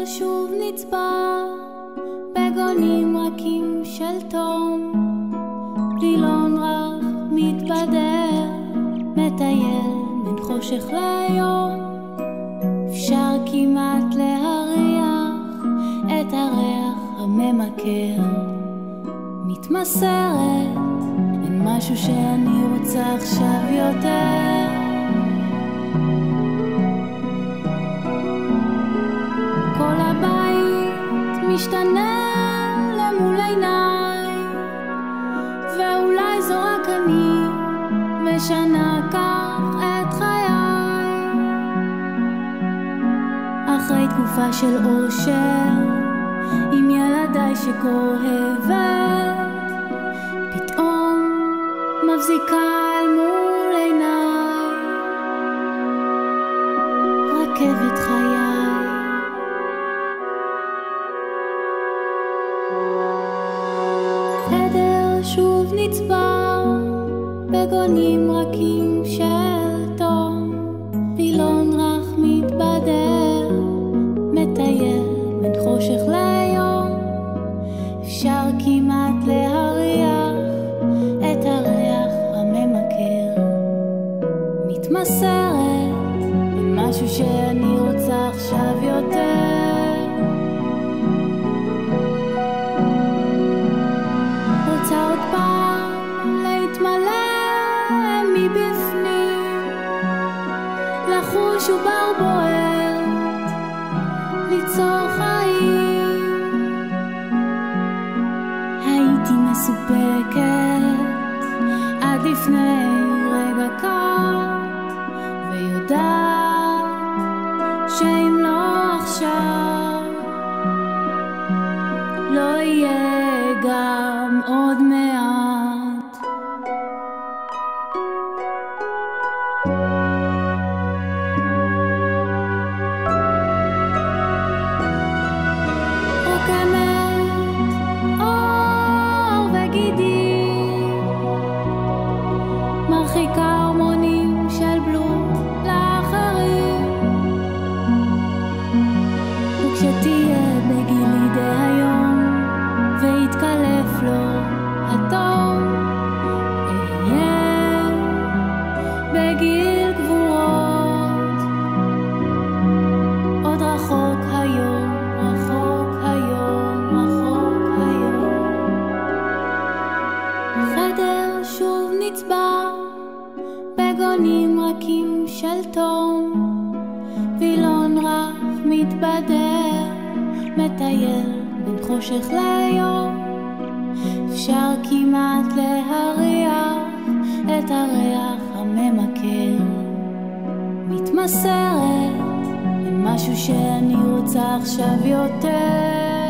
שוב נצבע בגונים רכים של תום, וילון רב מתבדר, מטייל בין חושך ליום. אפשר כמעט להריח את הריח הממכר. מתמסרת, אין משהו שאני רוצה עכשיו יותר. כל הבית משתנה למול עיניי, ואולי זו רק אני משנה כך את חיי. אחרי תקופה של אושר עם ילדיי שכואבת, פתאום מבזיקה אל מול עיניי רכבת חיי. חדר שוב נצבע בגונים רכים של תום, וילון רך מתבדר, מטייל בין חושך ליום. אפשר כמעט להריח את הריח הממכר. מתמסרת, אין משהו שאני רוצה עכשיו יותר. רוצה עוד פעם להתמלא מבפנים, לחוש ובר בועט, ליצור חיים. הייתי מסופקת עד לפני רגע קט, ויודעת שאם לא עכשיו לא יהיה גם עוד מעט. רוקמת אור וגידים, מרחיקה הורמונים של בלוט לאחרים. וכשתהיה בגילי די היום והתקלף לו התום, אהיה בגיל גבורות. עוד רחוק היום, רחוק היום, רחוק היום. חדר שוב נצבע בגונים רכים של תום, וילון רך מתבדר, מטייל בין חושך ליום. אפשר כמעט להריח את הריח הממכר. מתמסרת, אין משהו שאני רוצה עכשיו יותר.